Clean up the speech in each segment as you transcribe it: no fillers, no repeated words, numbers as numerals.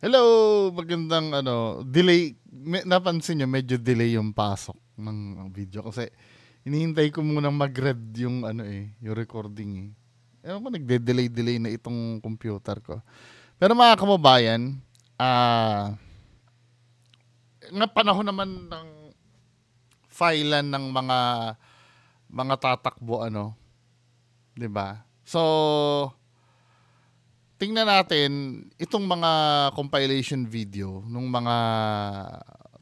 Hello, magandang delay. Napansin nyo, medyo delay yung pasok ng video kasi hinihintay ko munang mag-read yung yung recording eh. Ewan ko, nagde-delay na itong computer ko. Pero mga kababayan, nga panahon naman ng filean ng mga tatakbo 'di ba? So, tingnan natin itong mga compilation video nung mga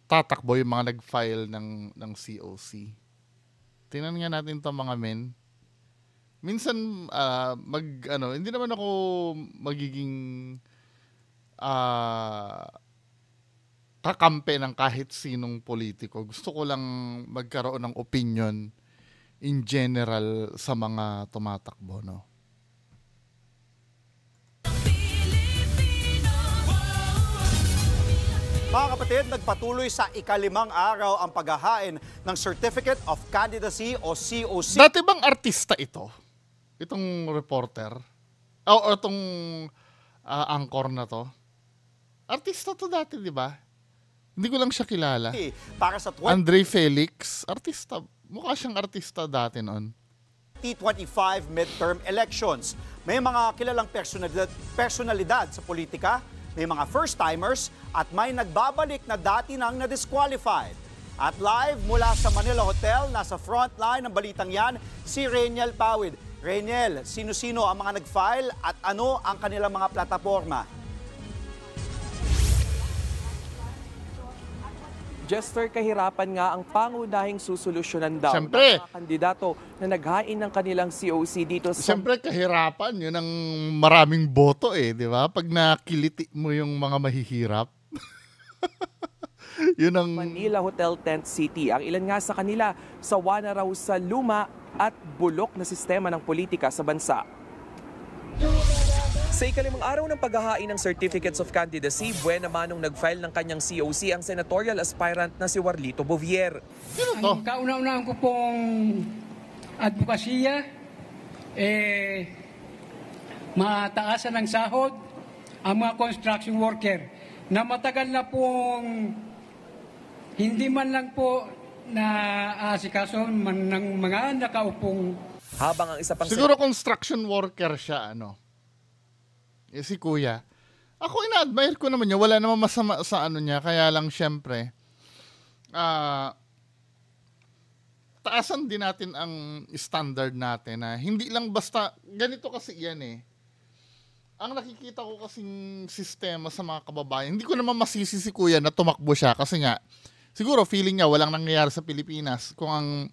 tatakbo yung mga nag-file ng COC. Tingnan nga natin 'tong mga men. Minsan hindi naman ako magiging ah kakampi ng kahit sinong politiko. Gusto ko lang magkaroon ng opinion in general sa mga tumatakbo, no? Mga kapatid, nagpatuloy sa ikalimang araw ang paghahain ng Certificate of Candidacy o COC. Dati bang artista ito? Itong reporter? O itong anchor na to? Artista to dati, di ba? Hindi ko lang siya kilala. Para sa Andre Felix, artista. Mukha siyang artista dati noon. 2025 midterm elections. May mga kilalang personalidad sa politika, may mga first-timers, at may nagbabalik na dati nang na-disqualified. At live mula sa Manila Hotel, nasa frontline ng balitang yan, si Rainiel Pawid. Rainiel, sino-sino ang mga nag-file at ano ang kanilang mga plataforma? Jester, kahirapan nga ang pangunahing susolusyonan daw Siyempre. ng mga kandidato na naghain ng kanilang COC dito sa Siyempre, kahirapan. Yun ang maraming boto eh, di ba? Pag nakiliti mo yung mga mahihirap. Yun ang... Manila Hotel Tent City. Ang ilan nga sa kanila, sawa na raw sa luma at bulok na sistema ng politika sa bansa. Sa ikalimang araw ng paghahain ng Certificates of Candidacy, buwan naman nung nag-file ng kanyang COC ang senatorial aspirant na si Warlito Bovier. Sino to? Ang kauna-unahan ko pong advokasya, mataasan ng sahod ang mga construction worker na matagal na pong hindi man lang po na asikaso man ng mga nakaupong. Habang ang isa pang Siguro construction worker siya, si kuya. Ako ina-admire ko naman niya. Wala naman masama sa niya. Kaya lang syempre, taasan din natin ang standard natin na hindi lang basta, ganito kasi yan eh. Ang nakikita ko kasing sistema sa mga kababayan, hindi ko naman masisi si kuya na tumakbo siya kasi nga, siguro feeling niya walang nangyayari sa Pilipinas kung ang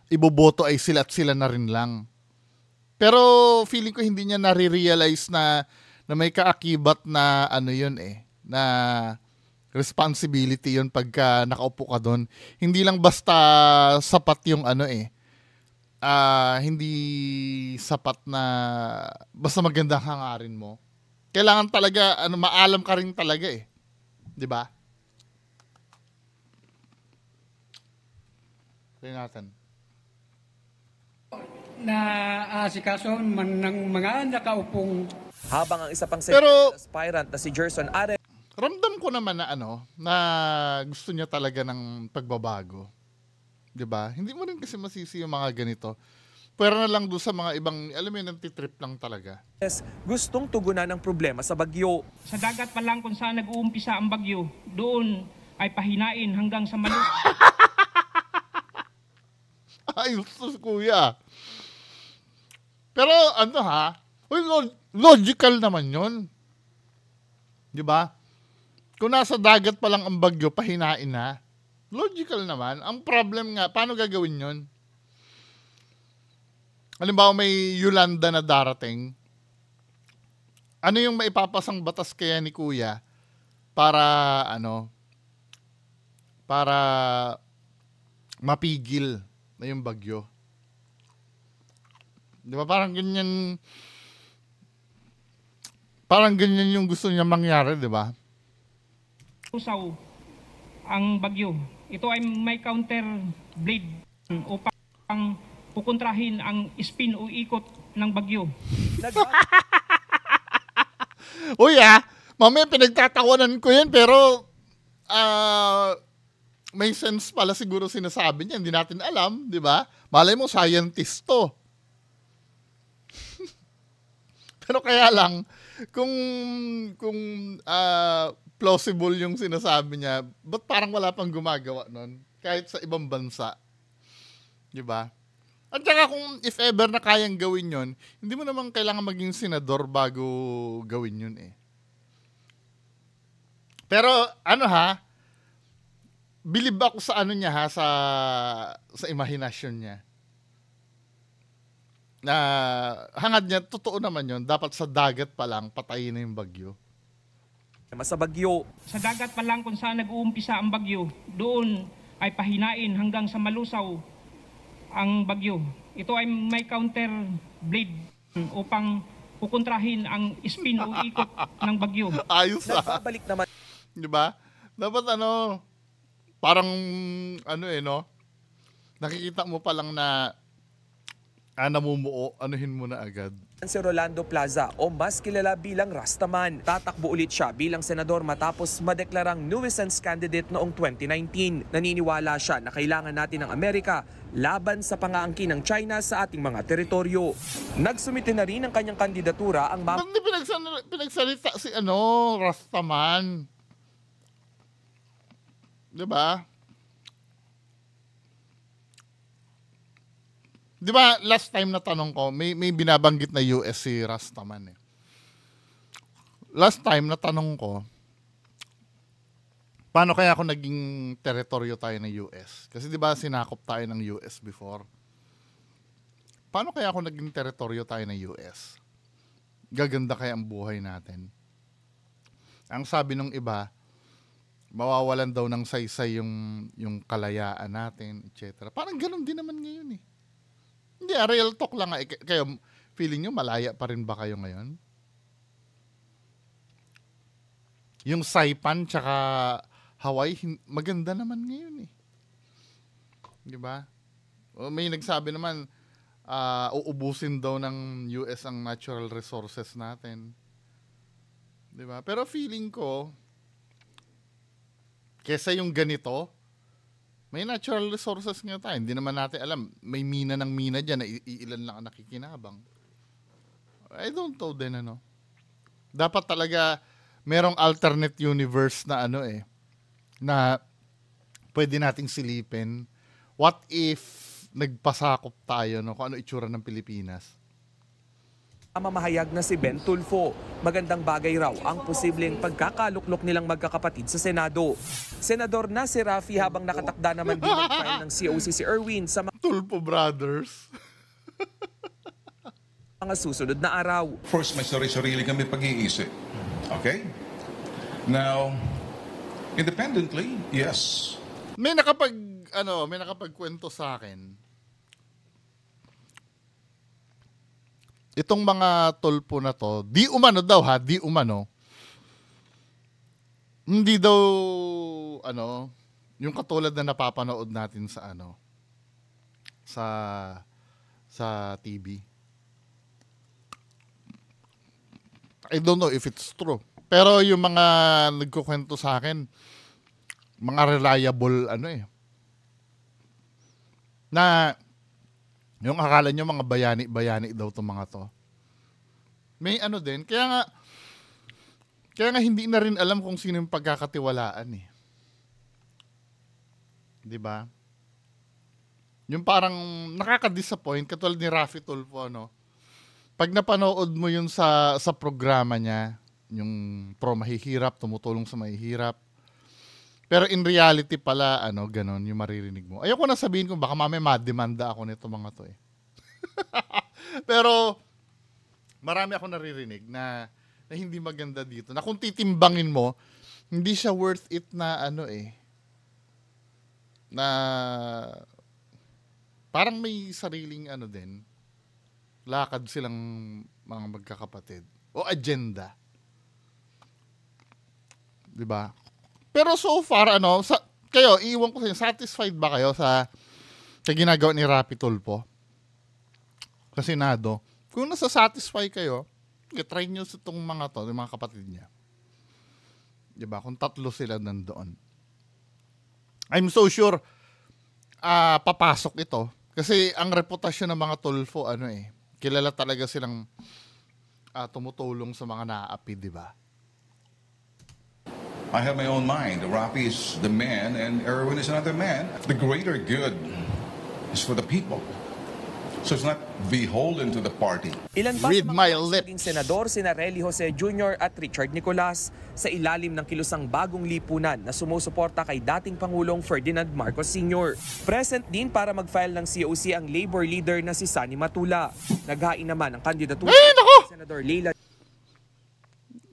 iboboto ay sila at sila na rin lang. Pero feeling ko hindi niya nare-realize na may kaakibat na yun na responsibility yun pagka nakaupo ka doon. Hindi lang basta sapat yung hindi sapat na basta magandang hangarin mo. Kailangan talaga maalam ka rin talaga 'di ba? Tingnan natin. Na asikaso man ng mga nakaupong. Habang ang isa pang Pero aspirant na si Gerson Are. Ramdam ko naman na na gusto niya talaga ng pagbabago. 'Di ba? Hindi mo rin kasi masisi yung mga ganito. Pero na lang doon sa mga ibang, alam mo yun, nantitrip lang talaga. Gustong tugunan ng problema sa bagyo. Sa dagat pa lang kung saan nag-uumpisa ang bagyo, doon ay pahinain hanggang sa Maluc. Ay, sus, kuya. Pero logical naman yun. Di ba? Kung nasa dagat pa lang ang bagyo, pahinain na. Logical naman. Ang problem nga, paano gagawin yun? Halimbawa may Yolanda na darating. Ano yung maipapasang batas kaya ni kuya para para mapigil na yung bagyo? Di ba parang ganyan yung gusto niya mangyari, di ba? Usaw ang bagyo. Ito ay may counter blade upang pukontrahin ang spin o ikot ng bagyo. Uy Mamaya pinagtatawanan ko yan, pero may sense pala siguro sinasabi niya. Hindi natin alam, di ba? Malay mo, scientist to. Pero kaya lang, kung plausible yung sinasabi niya, ba't parang wala pang gumagawa nun? Kahit sa ibang bansa. Di ba? At saka kung if ever na kayang gawin yon, hindi mo naman kailangan maging senador bago gawin yun eh. Pero believe ako sa niya sa imahinasyon niya. Na hangad niya, totoo naman yun, dapat sa dagat pa lang, patayin na yung bagyo. Sa bagyo. Sa dagat pa lang kung saan nag-uumpisa ang bagyo, doon ay pahinain hanggang sa malusaw ang bagyo. Ito ay may counter blade upang kukontrahin ang spin o ikot ng bagyo. Ayos Nagbabalik naman. Di ba? Dapat parang no? Nakikita mo pa lang na namumuo, anuhin mo na agad. Si Rolando Plaza o mas kilala bilang Rastaman. Tatakbo ulit siya bilang senador matapos madeklarang nuisance candidate noong 2019. Naniniwala siya na kailangan natin ng Amerika laban sa pangaangkin ng China sa ating mga teritoryo. Nagsumite na rin ang kanyang kandidatura ang Ba't hindi pinagsalita si Rastaman? Diba? Di ba last time na tanong ko, may binabanggit na US si Rastaman eh. Last time na tanong ko, paano kaya ako naging teritoryo tayo ng US? Kasi di ba sinakop tayo ng US before? Paano kaya ako naging teritoryo tayo ng US? Gaganda kaya ang buhay natin? Ang sabi ng iba, mawawalan daw ng saysay yung kalayaan natin, etc. Parang ganun din naman ngayon eh. Hindi, real talk lang. Kayo, feeling nyo malaya pa rin ba kayo ngayon? Yung Saipan tsaka Hawaii, maganda naman ngayon eh. Di ba? May nagsabi naman, uubusin daw ng US ang natural resources natin. Di ba? Pero feeling ko, kesa yung ganito, may natural resources nga tayo. Hindi naman natin alam. May mina ng mina dyan na iilan lang ang nakikinabang. I don't know din Dapat talaga merong alternate universe na na pwede nating silipin. What if nagpasakop tayo kung ano itsura ng Pilipinas? Mamahayag na si Ben Tulfo. Magandang bagay raw ang posibleng pagkakaluklok nilang magkakapatid sa Senado. Senador na si Raffy habang nakatakda naman din mag-file ng COC si Erwin sa Tulfo Brothers. mga susunod na araw. First, may sarili-sarili kami pag-iisip. Okay? Now, independently, yes. May nakapagkwento sa akin. Itong mga Tulfo na to, di umano, hindi daw, yung katulad na napapanood natin sa sa TV. I don't know if it's true. Pero yung mga nagkukwento sa akin, mga reliable, na yung akala nyo mga bayani-bayani daw itong mga to. May din. Kaya nga hindi na rin alam kung sino yung pagkakatiwalaan eh. Diba? Yung parang nakaka-disappoint, katulad ni Raffy Tulfo, Pag napanood mo yun sa programa niya, yung pro mahihirap, tumutulong sa mahihirap. Pero in reality pala, ganon yung maririnig mo. Ayoko na sabihin kung baka mamaya mademanda ako nito mga to eh. Pero marami ako naririnig na hindi maganda dito. Na kung titimbangin mo, hindi siya worth it na na parang may sariling din. Lakad silang mga magkakapatid. O agenda. Diba? Pero so far, kayo, iiwan ko sa inyo, satisfied ba kayo sa ginagawa ni Raffy Tulfo? Sa Senado? Kung nasa-satisfy kayo, try nyo sa itong mga to, yung mga kapatid niya. Diba? Kung tatlo sila nandoon. I'm so sure papasok ito. Kasi ang reputasyon ng mga Tulfo, kilala talaga silang tumutulong sa mga naaapi, di ba? I have my own mind. Rafi is the man and Erwin is another man. The greater good is for the people. So it's not beholden to the party. Ilan pa Read sa my mga lips. naging senador sina Relly Jose Jr. at Richard Nicolas sa ilalim ng kilusang bagong lipunan na sumusuporta kay dating Pangulong Ferdinand Marcos Sr. Present din para mag-file ng COC ang labor leader na si Sani Matula. Naghain naman ang kandidatura ni Senador Leila.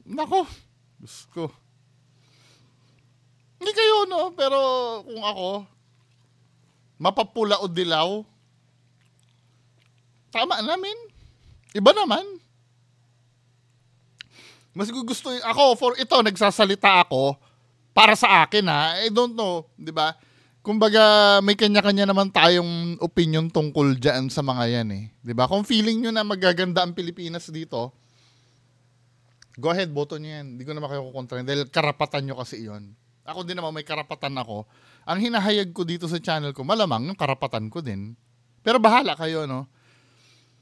Nako, Diyos ko. Hindi kayo, no? Pero kung ako, mapapula o dilaw, tama namin. Iba naman. Mas gusto ako for ito nagsasalita ako para sa akin ha. I don't know, 'di ba? Kumbaga may kanya-kanya naman tayong opinion tungkol diyan sa mga 'yan 'di ba? Kung feeling niyo na magaganda ang Pilipinas dito, go ahead, boto niyo 'yan. Hindi ko naman kayo kukontrahin dahil karapatan niyo kasi 'yon. Ako din naman may karapatan ako. Ang hinahayag ko dito sa channel ko, malamang yung karapatan ko din. Pero bahala kayo, no?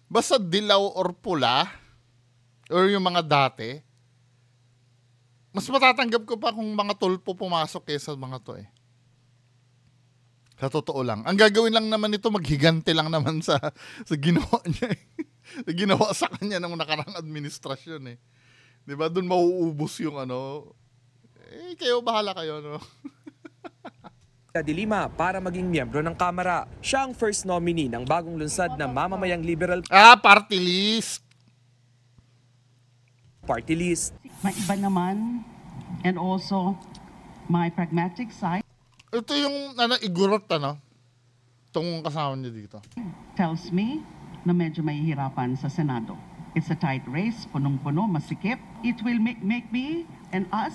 Basta dilaw or pula, or yung mga dati, mas matatanggap ko pa kung mga Tulfo pumasok kaysa mga to Sa totoo lang. Ang gagawin lang naman nito, maghigante lang naman sa ginawa niya. Sa ginawa sa kanya ng nakarang administrasyon Diba? Doon mauubos yung kayo, bahala kayo, no? De Lima para maging miyembro ng Kamara. Siya ang first nominee ng bagong lunsad na mamamayang Liberal Party list. Party list. May iba naman, and also my pragmatic side Ito yung igurot itong kasama niya dito. tells me na medyo mahihirapan sa Senado. It's a tight race, punong-puno, masikip. It will make me and us,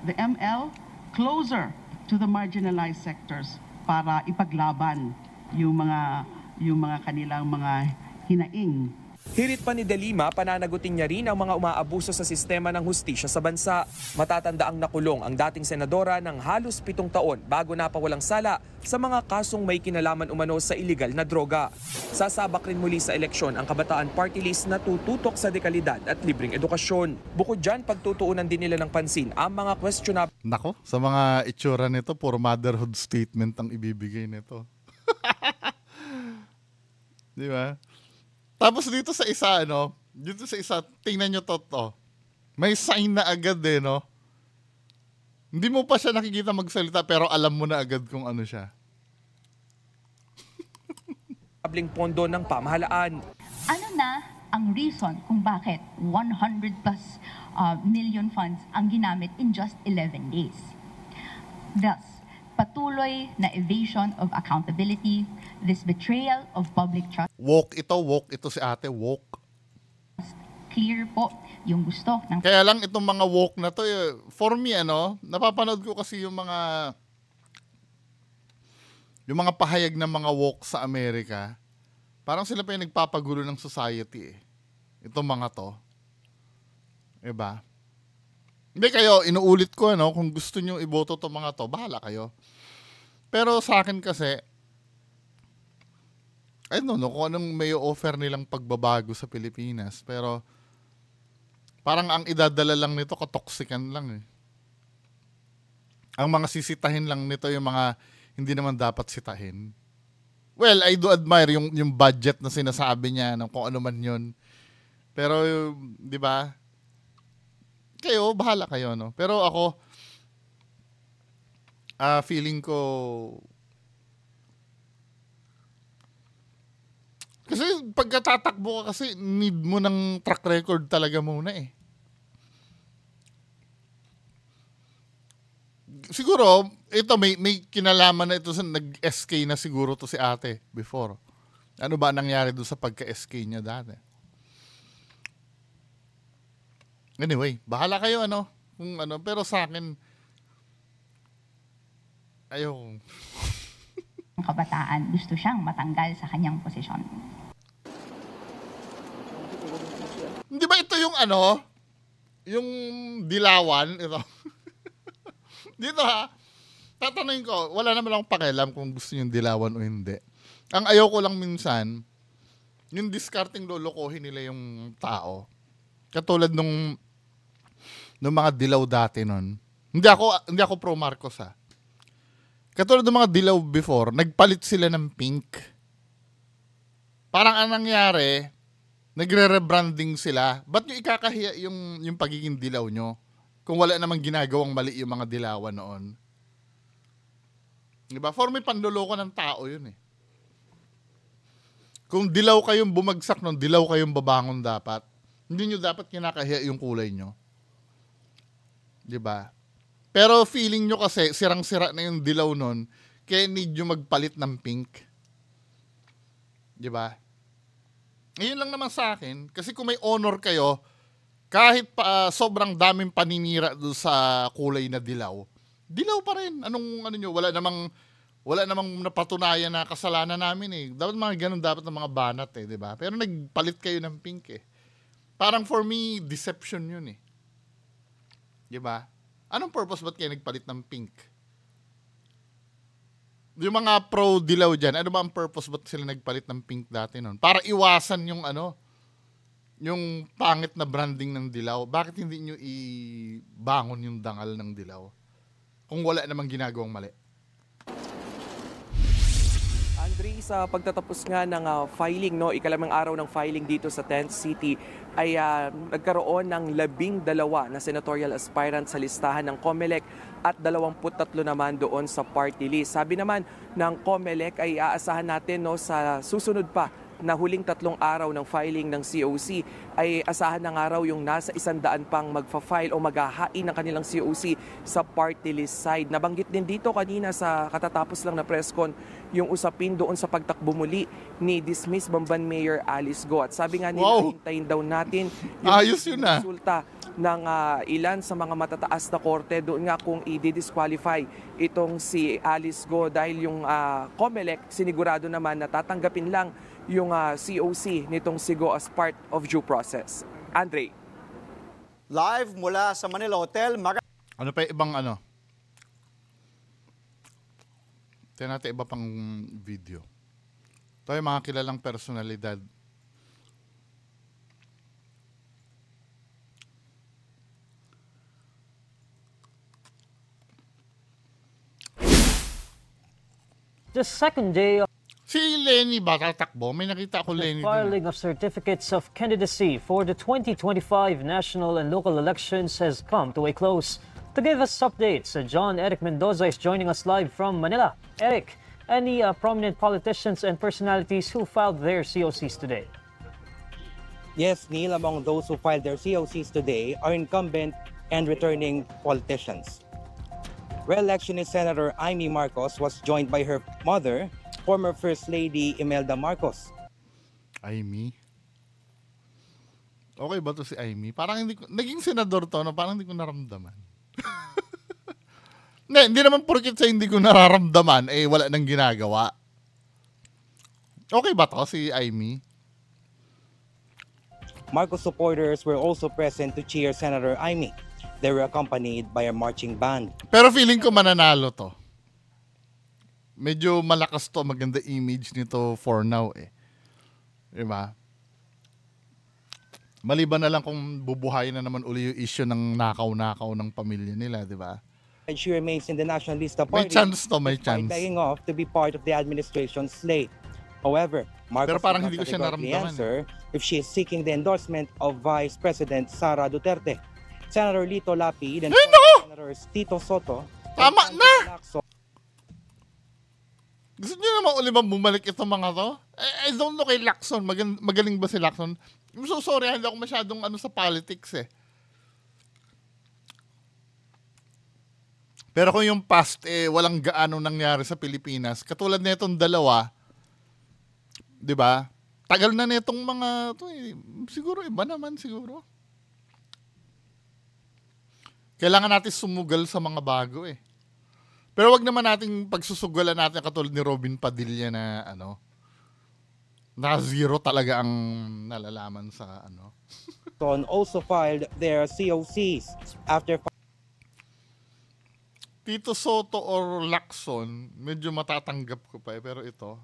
the ML, closer to the marginalized sectors para ipaglaban yung mga kanilang mga hinaing. Hirit pa ni De Lima, pananagutin niya rin ang mga umaabuso sa sistema ng hustisya sa bansa. Matatandaang nakulong ang dating senadora ng halos 7 taon bago napawalang sala sa mga kasong may kinalaman umano sa iligal na droga. Sasabak rin muli sa eleksyon ang Kabataan Party List na tututok sa dekalidad at libreng edukasyon. Bukod dyan, pagtutuunan din nila ng pansin ang mga questionable. Nako, sa mga itsura nito, puro motherhood statement ang ibibigay nito. Di ba? Tapos dito sa isa, tingnan nyo to. May sign na agad no? Hindi mo pa siya nakikita magsalita pero alam mo na agad kung ano siya. Pondo ng pamahalaan. Ano na ang reason kung bakit 100 plus million funds ang ginamit in just 11 days? Thus, patuloy na evasion of accountability, this betrayal of public trust. Woke ito si ate, woke. Clear po yung gusto ng... Kaya lang itong mga woke na to, for me, napapanood ko kasi yung mga pahayag ng mga woke sa Amerika, parang sila pa yung nagpapagulo ng society Itong mga to. Diba? Hindi kayo, inuulit ko, kung gusto nyo iboto itong mga to, bahala kayo. Pero sa akin kasi, I don't know kung anong may offer nilang pagbabago sa Pilipinas. Pero, parang ang idadala lang nito, katoksikan lang Ang mga sisitahin lang nito, yung mga hindi naman dapat sitahin. Well, I do admire yung budget na sinasabi niya, kung ano man yun. Pero, di ba? Kayo, bahala kayo, no? Pero ako, feeling ko, kasi pagkatatakbo ka kasi, need mo ng track record talaga muna Siguro, ito may kinalaman na ito sa nag-SK na siguro to si ate before. Ano ba nangyari doon sa pagka-SK niya dati? Anyway, bahala kayo kung pero sa akin ayaw. Ang kabataan, gusto siyang matanggal sa kanyang posisyon. Hindi ba ito yung yung dilawan ito? Dito ha, tatanungin ko, wala naman akong pakialam kung gusto nyo dilawan o hindi. Ang ayaw ko lang minsan, yung discarding lolokohin nila yung tao. Katulad nung mga dilaw dati nun. Hindi ako pro Marcos ha. Katulad ng mga dilaw before, nagpalit sila ng pink. Parang anong nangyari, nagre-rebranding sila. Ba't nyo ikakahiya yung pagiging dilaw nyo? Kung wala namang ginagawang mali yung mga dilawan noon. Diba? For me, panloloko ng tao yun eh. Kung dilaw kayong bumagsak nun, dilaw kayong babangon dapat. Hindi nyo dapat kinakahiya yung kulay nyo. Diba? Pero feeling nyo kasi, sirang-sira na yung dilaw nun, kaya need nyo magpalit ng pink. Diba? Ngayon lang naman sa akin, kasi kung may honor kayo, kahit pa sobrang daming paninira doon sa kulay na dilaw, dilaw pa rin. Ano nyo, wala namang napatunayan na kasalanan namin eh. Dapat mga ganun dapat ng mga banat eh, 'di ba? Pero nagpalit kayo ng pink eh. Parang for me, deception 'yun eh. 'Di ba? Anong purpose ba't kayo nagpalit ng pink? Yung mga pro dilaw diyan, ano ba ang purpose ba't sila nagpalit ng pink dati noon? Para iwasan yung yung pangit na branding ng dilaw. Bakit hindi nyo ibangon yung dangal ng dilaw? Kung wala namang ginagawang mali. Andre, sa pagtatapos nga ng filing, ikalimang araw ng filing dito sa 10th City, ay nagkaroon ng 12 na senatorial aspirant sa listahan ng COMELEC at 23 naman doon sa party list. Sabi naman ng COMELEC ay aasahan natin sa susunod pa na huling 3 araw ng filing ng COC ay asahan na nga raw yung nasa 100 pang magfa-file o maghahain ng kanilang COC sa party list side. Nabanggit din dito kanina sa katatapos lang na press con yung usapin doon sa pagtakbo muli ni dismissed Bamban Mayor Alice Go. At sabi nga nila, hintayin daw natin yung resulta ng ilan sa mga matataas na korte doon nga kung i-disqualify itong si Alice Go dahil yung COMELEC sinigurado naman na tatanggapin lang yung COC nitong Sigo as part of due process. Andre. Live mula sa Manila Hotel. Ano pa ibang ano? Tignan natin iba pang video. Ito yung mga kilalang personalidad. The second day of Si Lenny ba tatakbo? May nakita ako Lenny the filing of certificates of candidacy for the 2025 national and local elections has come to a close. To give us updates, John Eric Mendoza is joining us live from Manila. Eric, any prominent politicians and personalities who filed their COCs today? Yes, Neil, among those who filed their COCs today are incumbent and returning politicians. Re-electionist Senator Amy Marcos was joined by her mother, former First Lady Imelda Marcos. Amy? Okay ba to si Amy? Parang hindi ko, naging senador to, parang hindi ko naramdaman. Hindi naman porkit sa hindi ko nararamdaman, wala nang ginagawa. Okay ba to si Amy? Marcos supporters were also present to cheer Senator Amy. They were accompanied by a marching band. Pero feeling ko mananalo to. Medyo malakas to, maganda image nito for now eh. Diba? Maliban na lang kung bubuhayin na naman uli yung issue ng nakaw-nakaw ng pamilya nila, diba? And she remains in the nationalista party. May chance to, may chance. Begging off to be part of the administration's slate. However, Marcos pero parang hindi ko siya naramdaman. Answer if she is seeking the endorsement of Vice President Sara Duterte. Senator Lito Lapid and Senator Tito Soto. Tama na! Gusto niyo naman uli ba bumalik itong mga to? I don't know kay Lacson. Magaling ba si Lacson? I'm so sorry, hindi ako masyadong sa politics eh. Pero kung yung past, walang gaano nangyari sa Pilipinas. Katulad na itong dalawa, di ba? Tagal na nitong mga to siguro iba naman siguro. Kailangan natin sumugal sa mga bago eh. Pero wag naman nating pagsusugalan natin katulad ni Robin Padilla na na zero talaga ang nalalaman sa also filed their COCs after. Tito Soto or Lacson, medyo matatanggap ko pa pero ito.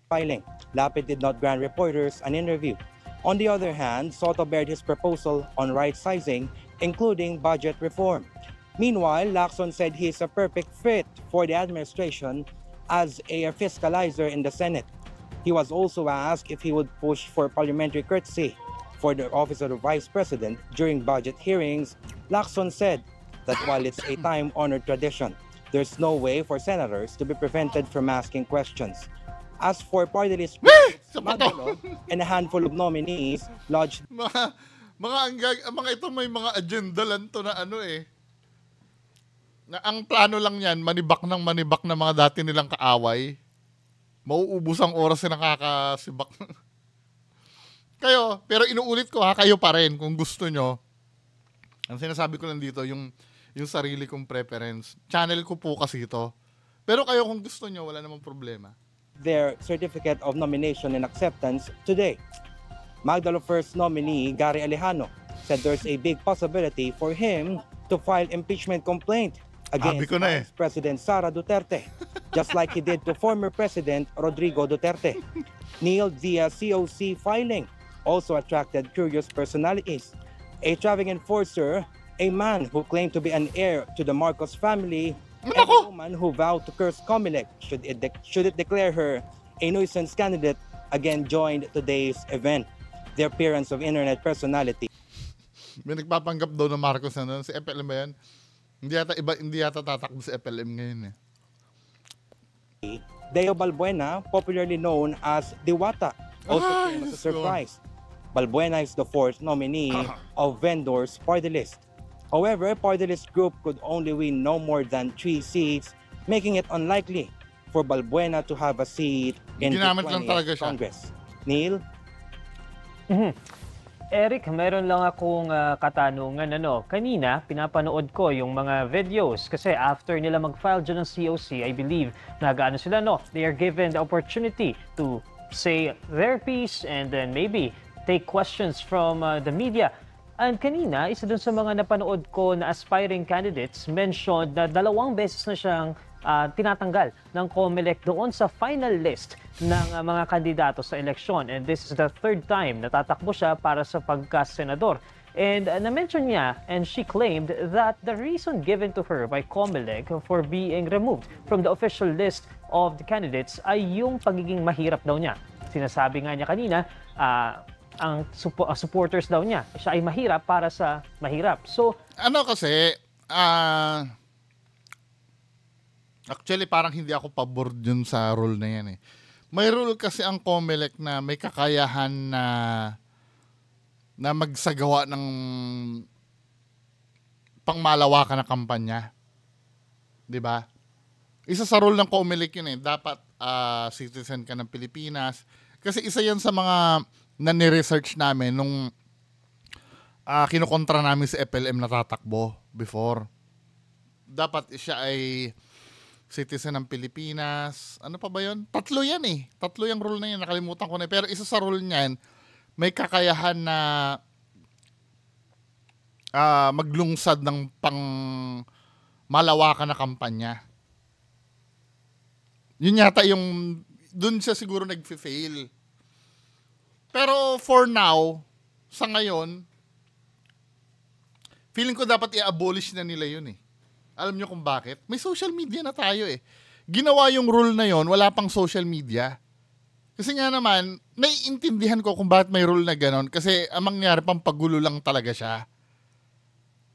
Filing. Lapid did not grant reporters an interview. On the other hand, Soto bared his proposal on right-sizing, including budget reform. Meanwhile, Lacson said he is a perfect fit for the administration as a fiscalizer in the Senate. He was also asked if he would push for parliamentary courtesy for the office of the Vice President during budget hearings. Lacson said that while it's a time-honored tradition, there's no way for senators to be prevented from asking questions. As for party list Magdalo and a handful of nominees lodged mga ito may mga agenda lang to na ano eh. Na ang plano lang yan, manibak na mga dati nilang kaaway. Mauubos ang oras na nakakasibak. Kayo, pero inuulit ko ha, kayo pa rin kung gusto nyo. Ang sinasabi ko lang dito, yung sarili kong preference. Channel ko po kasi ito. Pero kayo kung gusto nyo, wala namang problema. Their certificate of nomination and acceptance today. Magdalo first nominee Gary Alejano said there's a big possibility for him to file impeachment complaint against Vice President Sara Duterte, just like he did to former President Rodrigo Duterte. Neil via COC filing also attracted curious personalities. A traveling enforcer, a man who claimed to be an heir to the Marcos family, and a woman who vowed to curse Comelec should it declare her a nuisance candidate, again joined today's event. The appearance of internet personality. May nagpapanggap daw ng Marcos na si FLM ba yan? Hindi yata tatakbo si FLM ngayon eh. Deo Balbuena, popularly known as Diwata, also came as a surprise. Balbuena is the fourth nominee of Vendor's party list. However, party list group could only win no more than 3 seats, making it unlikely for Balbuena to have a seat in the 20th Congress. Neil? Eric, meron lang akong katanungan. Kanina, pinapanood ko yung mga videos kasi after nila mag-file dyan ng COC, I believe, they are given the opportunity to say their piece and then maybe take questions from the media. And kanina, isa dun sa mga napanood ko na aspiring candidates mentioned na 2 beses na siyang tinatanggal ng Comelec doon sa final list ng mga kandidato sa eleksyon. And this is the 3rd time na tatakbo siya para sa pagka-senador. And na-mention niya, and she claimed that the reason given to her by Comelec for being removed from the official list of the candidates ay yung pagiging mahirap daw niya. Sinasabi nga niya kanina, ang supporters daw niya, siya ay mahirap para sa mahirap. So, kasi, actually parang hindi ako pabor dun sa rule na yan eh. May rule kasi ang Comelec na may kakayahan na magsagawa ng pangmalawakan na kampanya. 'Di ba? Isa sa rule ng Comelec yun eh. Dapat citizen ka ng Pilipinas. Kasi isa yan sa mga na ni-research namin nung kinukontra namin si FLM na tatakbo before. Dapat siya ay citizen ng Pilipinas. Ano pa ba yun? 3 yan eh. 3 yung rule na yan. Nakalimutan ko na. Pero isa sa rule niyan, may kakayahan na maglungsad ng pang malawakan na kampanya. Yun yata yung dun siya siguro nag-fail. Pero for now, sa ngayon, feeling ko dapat i-abolish na nila yun eh. Alam nyo kung bakit? May social media na tayo eh. Ginawa yung rule na yon, wala pang social media. Kasi nga naman, naiintindihan ko kung bakit may rule na ganon. Kasi ang mangyayari, pampagulo lang talaga siya.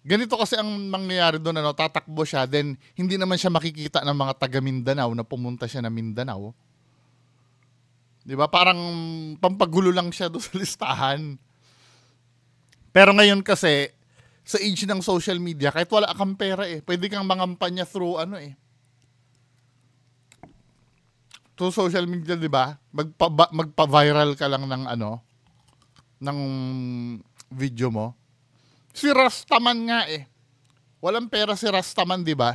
Ganito kasi ang mangyayari doon, tatakbo siya, then hindi naman siya makikita ng mga taga Mindanao na pumunta siya na Mindanao. Di ba? Parang pampagulo lang siya doon sa listahan. Pero ngayon kasi, sa age ng social media, kahit wala kang pera pwede kang mangampanya through through social media, di ba? Magpa-viral ka lang ng ng video mo. Si Rastaman nga walang pera si Rastaman, di ba?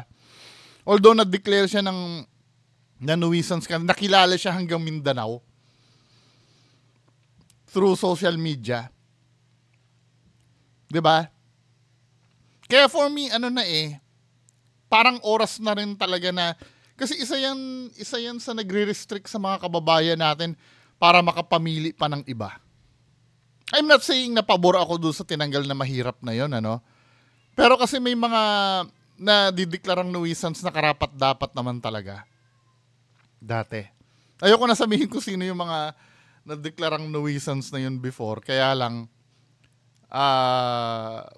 Although na-declare siya ng nuisance, nakilala siya hanggang Mindanao through social media. 'Di ba? Kaya for me, parang oras na rin talaga na, kasi isa yan sa nagre-restrict sa mga kababayan natin para makapamili pa ng iba. I'm not saying na pabor ako doon sa tinanggal na mahirap na yon, Pero kasi may mga na dideklarang nuisance na karapat-dapat naman talaga. Dati. Ayoko na sabihin ko sino yung mga nadeklarang nuisance na yun before. Kaya lang,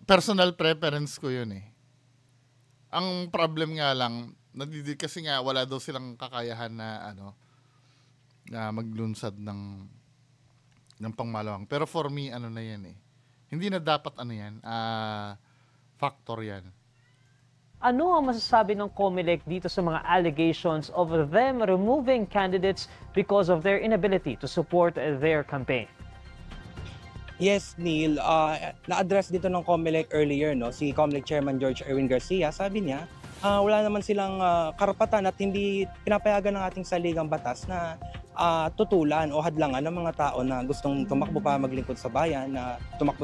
personal preference ko yun eh. Ang problem nga lang, kasi nga wala daw silang kakayahan na na maglunsad ng pangmalawang. Pero for me, na yan eh. Hindi na dapat factor yan. Ano ang masasabi ng COMELEC dito sa mga allegations of them removing candidates because of their inability to support their campaign? Yes, Neil. Na-address dito ng COMELEC earlier, si COMELEC Chairman George Erwin Garcia. Sabi niya, wala naman silang karapatan at hindi pinapayagan ng ating saligang batas na tutulan o hadlangan ng mga tao na gustong tumakbo pa maglingkod sa bayan, na tumakbo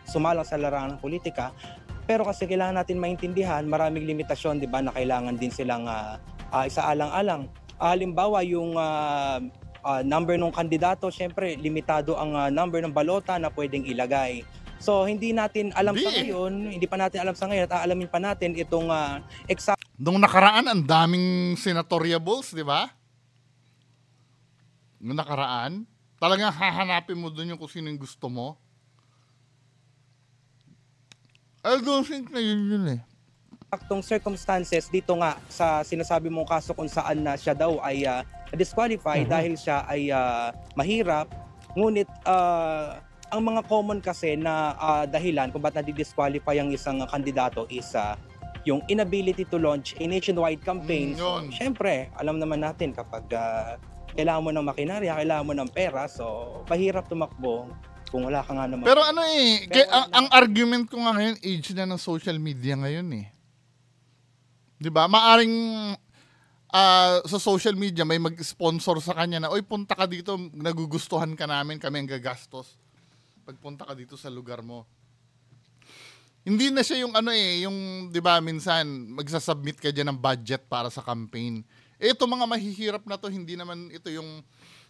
sumalang sa larangan ng politika. Pero kasi kailangan natin maintindihan, maraming limitasyon, di ba, na kailangan din silang isaalang-alang. Halimbawa, yung number ng kandidato, syempre, limitado ang number ng balota na pwedeng ilagay. So, hindi natin alam sa ngayon, hindi pa natin alam sa ngayon at aalamin pa natin itong exact. Nung nakaraan, ang daming senatoriables, di ba? Nung nakaraan, talagang hahanapin mo doon yung kung sino yung gusto mo. I don't think na yun eh. Aktong circumstances dito nga sa sinasabi mong kaso kung saan na siya daw ay disqualified dahil siya ay mahirap. Ngunit ang mga common kasi na dahilan kung ba't na-disqualify ang isang kandidato is yung inability to launch a nationwide campaign. So, syempre, alam naman natin kapag kailangan mo ng makinarya, kailangan mo ng pera, so mahirap tumakbo kung wala ka nga naman. Pero ang argument ko nga ngayon, age na ng social media ngayon eh. 'Di ba? Maaring sa social media may mag-sponsor sa kanya na, oy, punta ka dito, nagugustuhan ka namin, kami ang gagastos. Pagpunta ka dito sa lugar mo. Hindi na siya yung yung 'di ba, minsan magsasubmit ka diyan ng budget para sa campaign. Ito mga mahihirap na to, hindi naman ito yung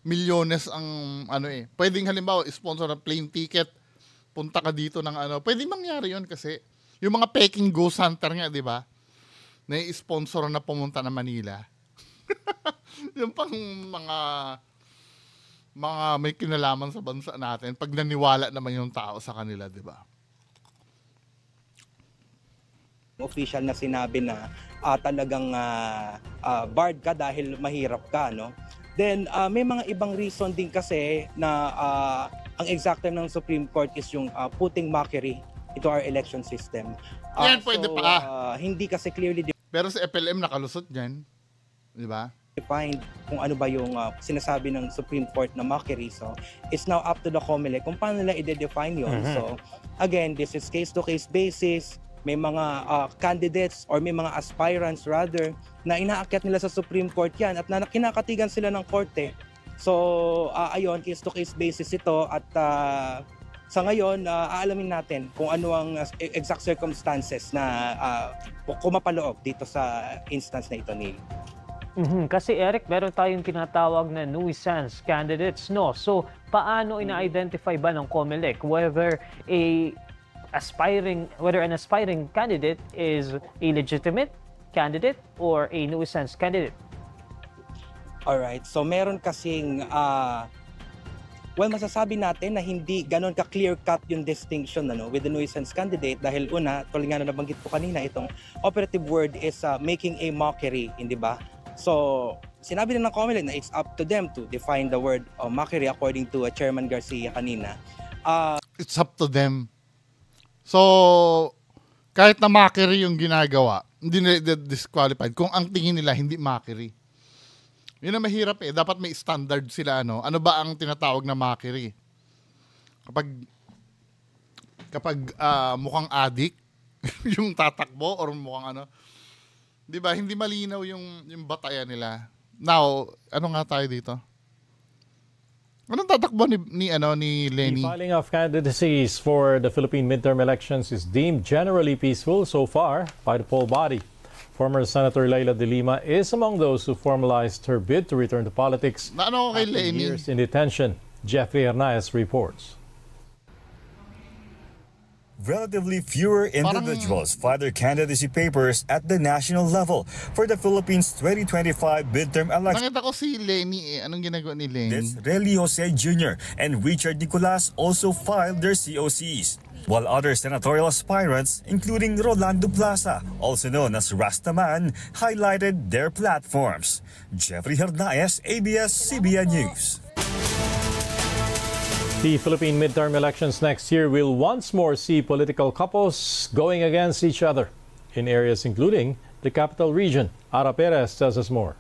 milyones ang pwedeng halimbawa sponsor na plane ticket, punta ka dito ng pwedeng mangyari yon kasi yung mga Peking Ghost Hunter nga, di ba, na sponsor na pumunta na Manila. Yung pang mga may kinalaman sa bansa natin pag naniwala naman yung tao sa kanila, di ba? Official na sinabi na talagang barred ka dahil mahirap ka, Then, may mga ibang reason din kasi na ang exact term ng Supreme Court is yung putting mockery into our election system. Yan, pwede pa. Hindi kasi clearly pero sa FLM nakalusot dyan. Di ba? Defined kung ano ba yung sinasabi ng Supreme Court na mockery. So, it's now up to the COMELEC kung paano nila i-define yun. So, again, this is case-to-case basis. May mga candidates or may mga aspirants rather na inaakyat nila sa Supreme Court yan at kinakatigan sila ng korte. So, ayun, case-to-case basis ito at sa ngayon, aalamin natin kung ano ang exact circumstances na kumapaloob dito sa instance na ito, Neil. Kasi Eric, meron tayong tinatawag na nuisance candidates, no? So, paano ina-identify ba ng COMELEC whether an aspiring candidate is a legitimate candidate or a nuisance candidate? Alright, so meron kasing masasabi natin na hindi ganon ka-clear-cut yung distinction with the nuisance candidate dahil una, tulad nga na nabanggit ko kanina, itong operative word is making a mockery, hindi ba? So, sinabi na ng COMELEC na it's up to them to define the word mockery according to Chairman Garcia kanina. It's up to them. So, kahit na mockery yung ginagawa, hindi na disqualified kung ang tingin nila hindi mockery. Yun ang mahirap eh. Dapat may standard sila. Ano ba ang tinatawag na mockery? Kapag mukhang addict yung tatakbo or mukhang di ba, hindi malinaw yung batayan nila. Now, ano nga tayo dito? Anong tatakbo ni Lenny? The filing of candidacies for the Philippine midterm elections is deemed generally peaceful so far by the poll body. Former Senator Leila de Lima is among those who formalized her bid to return to politics Ano kay after Lenny? years in detention. Jeffrey Hernandez reports. Relatively fewer individuals filed their candidacy papers at the national level for the Philippines 2025 midterm elections. Nakita ko si Lenny Anong ginagawa ni Lenny? Relly Jose Jr. and Richard Nicolas also filed their COCs. While other senatorial aspirants, including Rolando Plaza, also known as Rastaman, highlighted their platforms. Jeffrey Hernandez, ABS-CBN News. The Philippine midterm elections next year will once more see political couples going against each other in areas including the capital region. Ara Perez tells us more.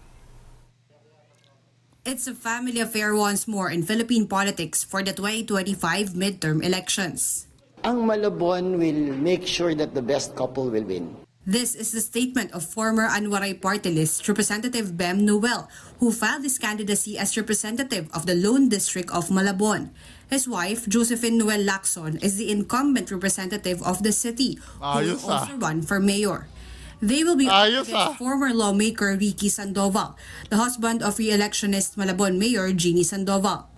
It's a family affair once more in Philippine politics for the 2025 midterm elections. Ang Malabon will make sure that the best couple will win. This is the statement of former Anwaray Party List Representative Bem Noel, who filed his candidacy as representative of the Lone District of Malabon. His wife, Josephine Noel Lacson, is the incumbent representative of the city, who will also run for mayor. They will be up against former lawmaker Ricky Sandoval, the husband of re-electionist Malabon Mayor Jeannie Sandoval.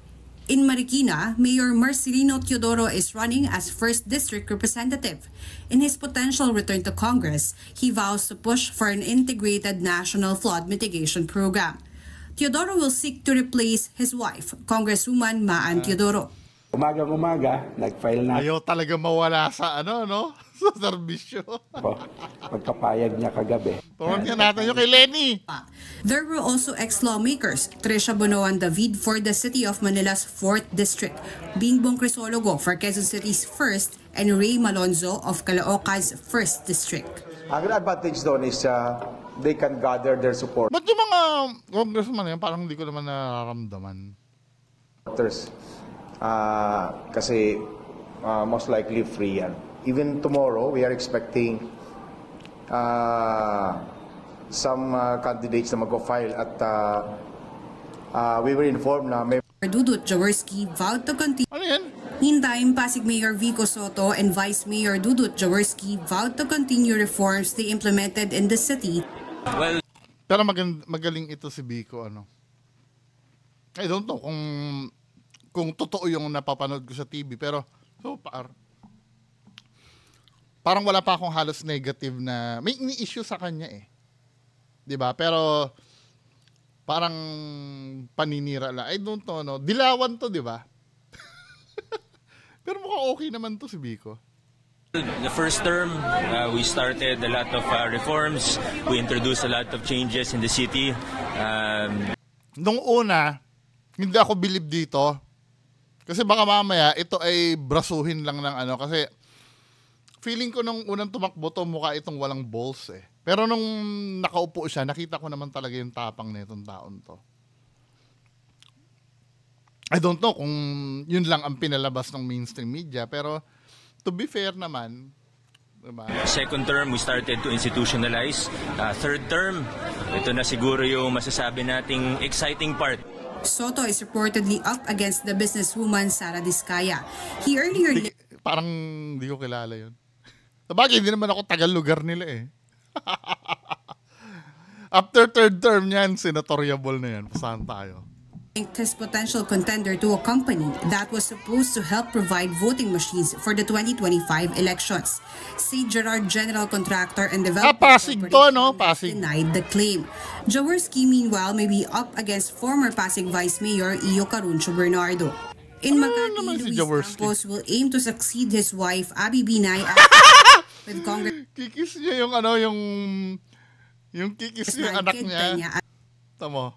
In Marikina, Mayor Marcelino Teodoro is running as 1st District Representative. In his potential return to Congress, he vows to push for an integrated national flood mitigation program. Teodoro will seek to replace his wife, Congresswoman Maan Teodoro. Umaga, nag-file na. Ayaw talaga mawala sa sa serbisyo. Pagkapayag niya kagabi. Tuwan natin yung kay Lenny. There were also ex-lawmakers, Trisha Bonoan David for the City of Manila's 4th District, Bingbong Crisologo for Quezon City's 1st, and Ray Malonzo of Caloocan's 1st District. Ang advantage doon is they can gather their support. Ba't yung mga congressman yan, parang hindi ko naman nararamdaman? Kasi most likely free yan. Even tomorrow, we are expecting some candidates na mag-file at we were informed na may Dudut Jaworski vowed to continue. Ano yan? Meantime, Pasig Mayor Vico Soto and Vice Mayor Dudut Jaworski vowed to continue reforms they implemented in the city. Pero magaling ito si Vico, I don't know kung totoo yung napapanood ko sa TV, pero so parang wala pa akong halos negative na may issue sa kanya 'di ba? Pero parang paninira lang. I don't know, dilawan to, 'di ba? Pero mukhang okay naman to si Vico. The first term, we started a lot of reforms. We introduced a lot of changes in the city. Nung una, hindi ako believe dito. Kasi baka mamaya, ito ay brasuhin lang ng kasi feeling ko nung unang tumakbo to, mukha itong walang balls Pero nung nakaupo siya, nakita ko naman talaga yung tapang na itong taon to. I don't know kung yun lang ang pinalabas ng mainstream media, pero to be fair naman, diba? Second term, we started to institutionalize. Third term, ito na siguro yung masasabi nating exciting part. Soto is reportedly up against the businesswoman Sara Diskaya. He earlier... Parang hindi ko kilala yun. Sabagay, hindi naman ako taga-lugar nila After third term niyan, senatoriable na yan. Saan tayo? His potential contender to a company that was supposed to help provide voting machines for the 2025 elections. St. Gerard General Contractor and Developer Pasig to, Pasig. denied the claim. Jaworski, meanwhile, may be up against former Pasig Vice Mayor Iyo Caruncio Bernardo. In Makati, Luis Campos will aim to succeed his wife, Abby Binay, with Congress. Kikis niya yung yung kikis niya yung anak niya. Tamo.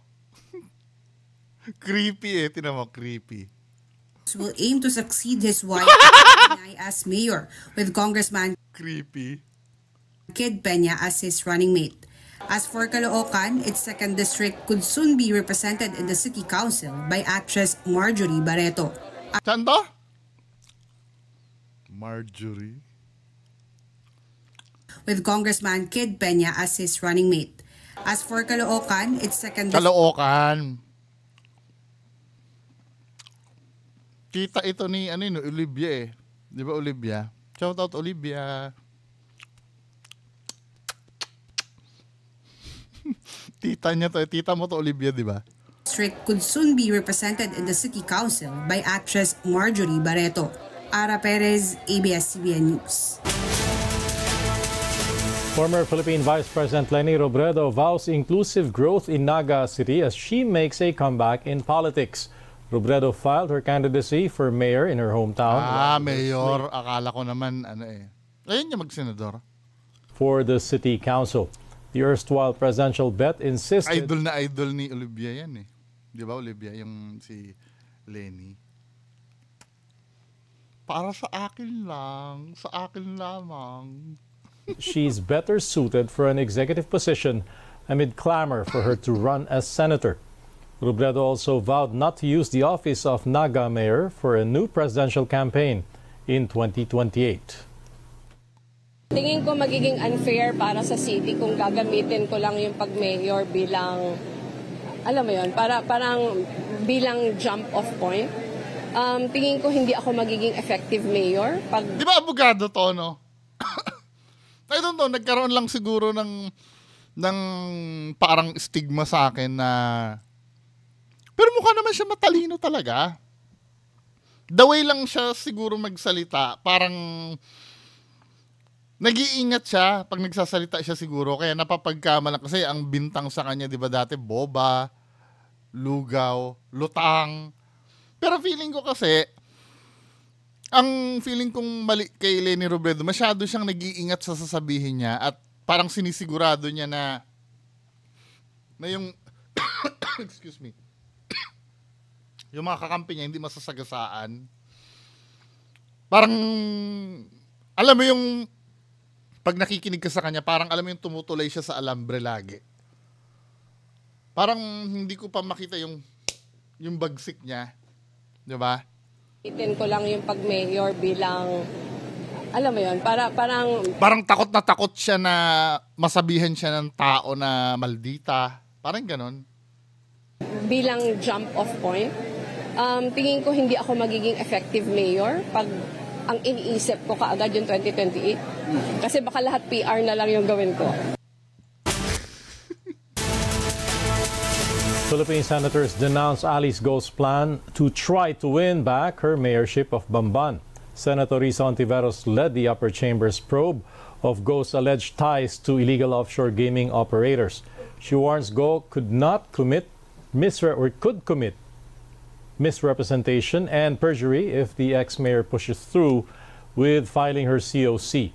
Creepy tinan mo, creepy. Will aim to succeed his wife as mayor, with Congressman creepy Kid Peña as his running mate. As for Caloocan, its 2nd district could soon be represented in the city council by actress Marjorie Barreto. Sando? Marjorie? With Congressman Kid Peña as his running mate. As for Caloocan, its 2nd district... Caloocan. Kita ito ni Olivia eh. Di ba Olivia? Shout out Olivia. Tita niya to, tita mo to Olivia, di ba? District could soon be represented in the city council by actress Marjorie Barreto. Ara Perez, ABS-CBN News. Former Philippine Vice President Leni Robredo vows inclusive growth in Naga City as she makes a comeback in politics. Robredo filed her candidacy for mayor in her hometown. Mayor. Akala ko naman, ayun niya mag-senador. For the city council. The erstwhile presidential bet insisted... Idol na idol ni Olivia yan eh. Di ba Olivia? Yung si Leni. Para sa akin lang. Sa akin lamang. She's better suited for an executive position amid clamor for her to run as senator. Robredo also vowed not to use the office of Naga mayor for a new presidential campaign in 2028. Tingin ko magiging unfair para sa city kung gagamitin ko lang yung pag-mayor bilang, alam mo yun, parang bilang jump-off point. Tingin ko hindi ako magiging effective mayor. Di ba abogado to, no? I don't know, nagkaroon lang siguro ng parang stigma sa akin na... Pero mukha naman siya matalino talaga. The way lang siya siguro magsalita, parang... Nag-iingat siya pag nagsasalita siya siguro. Kaya napapagkamalan kasi ang bintang sa kanya, di ba dati, boba, lugaw, lutang. Pero feeling ko kasi, ang feeling kong mali kay Leni Robredo, masyado siyang nag-iingat sa sasabihin niya at parang sinisigurado niya na yung, excuse me, yung mga kakampi niya hindi masasagasaan. Parang, alam mo yung, pag nakikinig ka sa kanya, parang alam mo yung tumutulay siya sa alambre lagi. Parang hindi ko pa makita yung bagsik niya. Di ba? Itin ko lang yung pag-mayor bilang, alam mo yun, parang takot na takot siya na masabihan siya ng tao na maldita. Parang ganon. Bilang jump-off point. Tingin ko hindi ako magiging effective mayor pag ang iniisip ko kaagad yung 2028. Kasi baka lahat PR na lang yung gawin ko. Philippine senators denounce Alice Go's plan to try to win back her mayorship of Bamban. Senator Risa Ontiveros led the upper chamber's probe of Go's alleged ties to illegal offshore gaming operators. She warns Go could commit misrepresentation and perjury if the ex-mayor pushes through with filing her COC.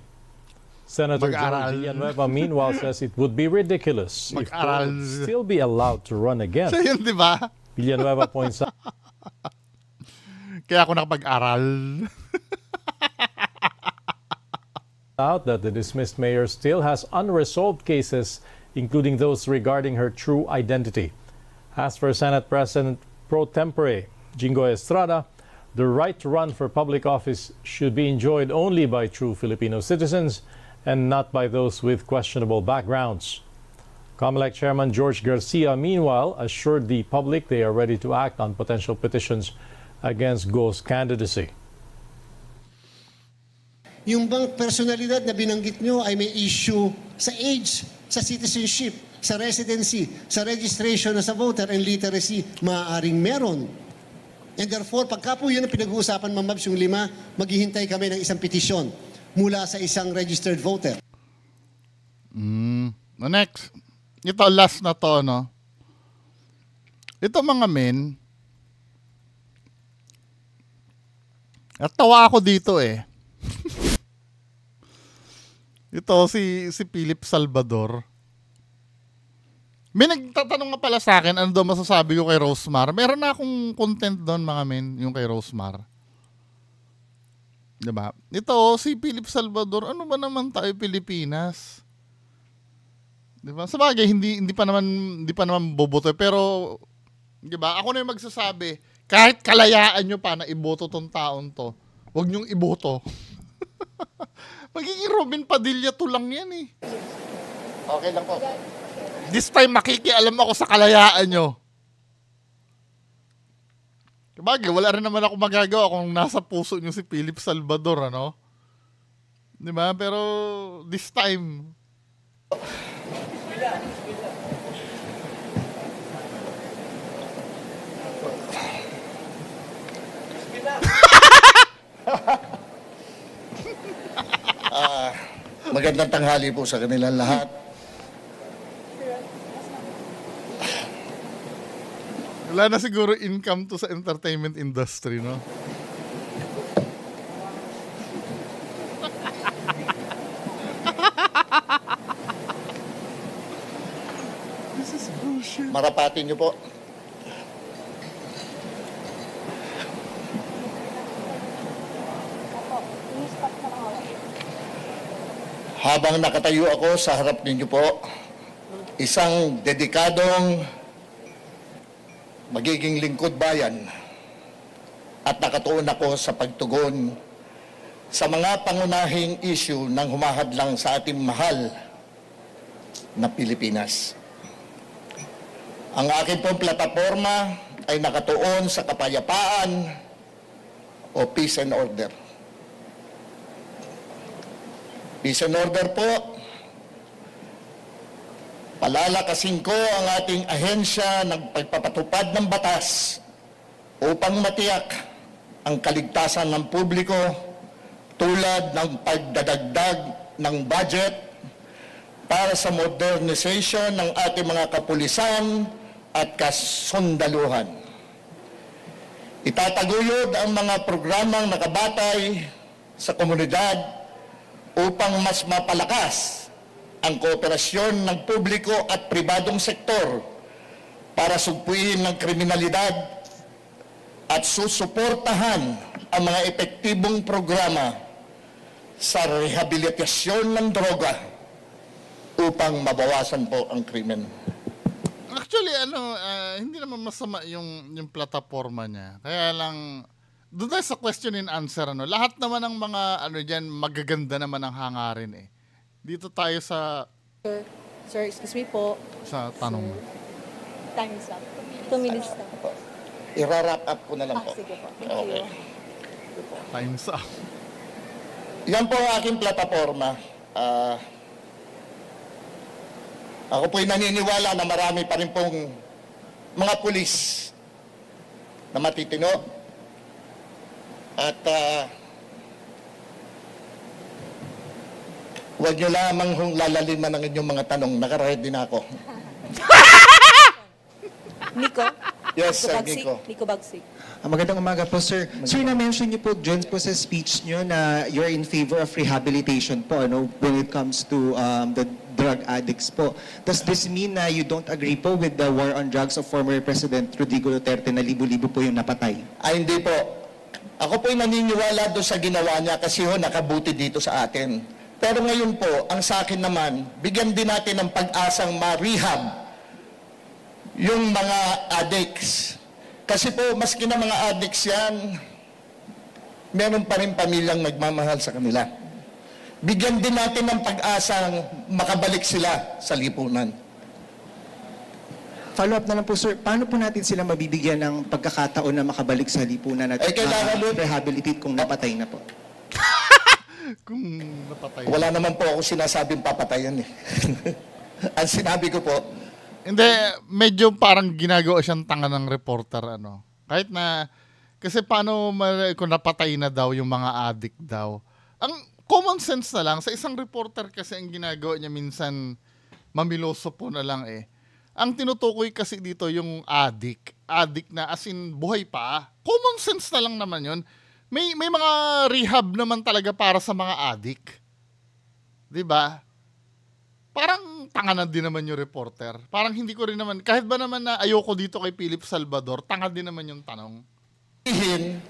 Senator Joel Villanueva meanwhile says it would be ridiculous if Go would still be allowed to run again. Siya yun, di ba? Villanueva points out. Kaya ako nakapag-aral. Out that the dismissed mayor still has unresolved cases, including those regarding her true identity. As for Senate President pro tempore Jingo Estrada, the right to run for public office should be enjoyed only by true Filipino citizens and not by those with questionable backgrounds. COMELEC Chairman George Garcia, meanwhile, assured the public they are ready to act on potential petitions against Go's candidacy. Yung bang personalidad na binanggit nyo ay may issue sa age, sa citizenship, sa residency, sa registration na sa voter and literacy, maaaring meron. And therefore, pagka po yun ang pinag-uusapan, Ma'am Babs, yung 5, maghihintay kami ng isang petisyon mula sa isang registered voter. Next. Ito, last na to, no? Ito mga men, at tawa ako dito eh. Ito, si Philip Salvador. May nagtatanong nga pala sa akin, ano daw masasabi ko kay Rosemar. Meron na akong content doon mga men, yung kay Rosemar. Diba? Ito, si Philip Salvador, ano ba naman tayo Pilipinas? Diba? Sabagay, hindi pa naman boboto. Pero, diba? Ako na yung magsasabi, kahit kalayaan nyo pa na iboto tong taon to, huwag nyong iboto. Magiging Robin Padilla to lang yan eh. Okay lang po. This time makikialam ako sa kalayaan nyo. Kabagay, wala rin naman ako magagawa kung nasa puso niyo si Philip Salvador, ano? Di ba? Pero this time... Magandang tanghali po sa kanilang lahat. Wala na siguro income to sa entertainment industry, no? This is bullshit. Marapatin niyo po. Habang nakatayo ako sa harap ninyo po, isang dedikadong magiging lingkod bayan at nakatuon ako sa pagtugon sa mga pangunahing issue ng humahadlang sa ating mahal na Pilipinas. Ang aking pong plataforma ay nakatuon sa kapayapaan o peace and order. Peace and order po, palalakasin ko ang ating ahensya ng pagpapatupad ng batas upang matiyak ang kaligtasan ng publiko tulad ng pagdadagdag ng budget para sa modernization ng ating mga kapulisan at kasundaluhan. Itataguyod ang mga programang nakabatay sa komunidad upang mas mapalakas ang kooperasyon ng publiko at pribadong sektor para sugpuin ng kriminalidad at susuportahan ang mga epektibong programa sa rehabilitasyon ng droga upang mabawasan po ang krimen. Actually, hindi naman masama yung plataforma niya. Kaya lang, doon tayo sa question and answer, lahat naman ng mga dyan, magaganda naman ang hangarin eh. Dito tayo sa... Sir, excuse me po. Sa tanong. Time's up. 2 minutes na po. I-wrap up ko na lang po. Sige po. Thank you. Time's up. Yan po ang aking plataforma. Ako po'y naniniwala na marami pa rin pong mga pulis na matitino. At huwag nyo lamang hong lalaliman ang inyong mga tanong. Nakaready na ako. Nico? Yes, Nico. Nico Bagsig. Magandang umaga po, sir. Sir, na-mention niyo po dyan po sa speech niyo na you're in favor of rehabilitation po when it comes to the drug addicts po. Does this mean na you don't agree po with the war on drugs of former President Rodrigo Duterte na libo-libo po yung napatay? Ay, hindi po. Ako po'y naniniwala doon sa ginawa niya kasi nakabuti dito sa atin. Pero ngayon po, ang sa akin naman, bigyan din natin ng pag-asang ma-rehab yung mga addicts. Kasi po, maski na mga addicts yan, meron pa rin pamilyang nagmamahal sa kanila. Bigyan din natin ng pag-asang makabalik sila sa lipunan. Follow-up na lang po, sir. Paano po natin sila mabibigyan ng pagkakataon na makabalik sa lipunan at rehabilitate kung napatay na po? Kung napatay. Wala naman po ako sinasabing papatayan eh. Ang sinabi ko po, hindi, medyo parang ginagawa siyang tanga ng reporter, Kahit na, kasi paano kung napatay na daw yung mga addict daw. Ang common sense na lang, sa isang reporter kasi ang ginagawa niya minsan, mamiloso po na lang eh. Ang tinutukoy kasi dito yung addict na as in buhay pa. Common sense na lang naman yun. May mga rehab naman talaga para sa mga addict. 'Di ba? Parang tanga na din naman yung reporter. Parang hindi ko rin naman, kahit ba naman na ayoko dito kay Philip Salvador, tanga din naman yung tanong. Hulihin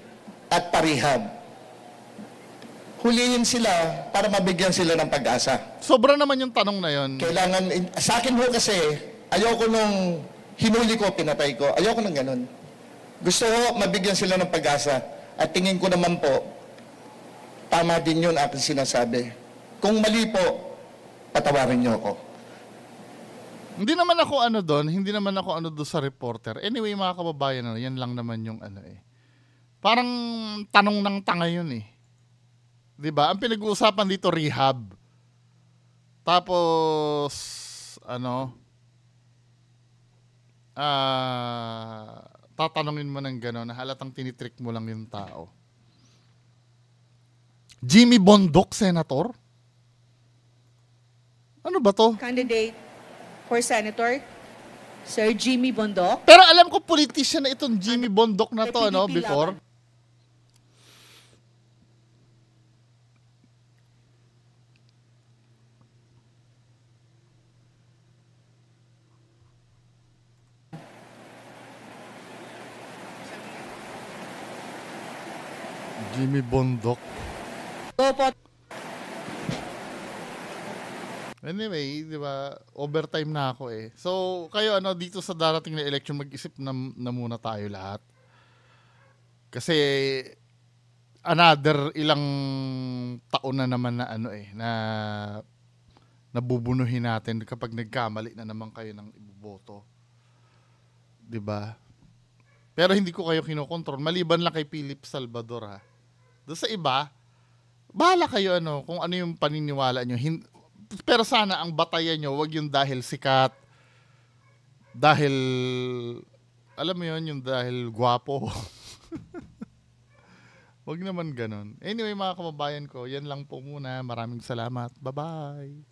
at parehab. Hulihin sila para mabigyan sila ng pag-asa. Sobra naman yung tanong na yun. Kailangan, sa akin ho kasi, ayoko nung hinuli ko, pinatay ko. Ayoko nang ganun. Gusto ko mabigyan sila ng pag-asa. At tingin ko naman po, tama din yun aking sinasabi. Kung mali po, patawarin niyo ako. Hindi naman ako doon sa reporter. Anyway, mga kababayan, yan lang naman yung Parang tanong ng tanga yun eh. 'Di ba? Ang pinag-uusapan dito rehab. Tapos tatanungin mo ng gano'n na halatang tinitrick mo lang yung tao. Jimmy Bondoc, Senator? Ano ba to? Candidate for Senator, Sir Jimmy Bondoc. Pero alam ko politician na itong Jimmy Bondoc na to, before. Jimmy Bondoc. Anyway, di ba, overtime na ako eh. So, kayo dito sa darating na election, mag-isip na muna tayo lahat. Kasi, another ilang taon na naman na na nabubunuhin natin kapag nagkamali na naman kayo ng iboboto. Di ba? Pero hindi ko kayo kinokontrol. Maliban lang kay Philip Salvador ha. Doon sa iba, bahala kayo kung ano yung paniniwala nyo. Pero sana ang batayan nyo, wag yung dahil sikat, dahil, alam mo yun, yung dahil gwapo. Wag naman ganon. Anyway mga kababayan ko, yan lang po muna. Maraming salamat. Bye-bye.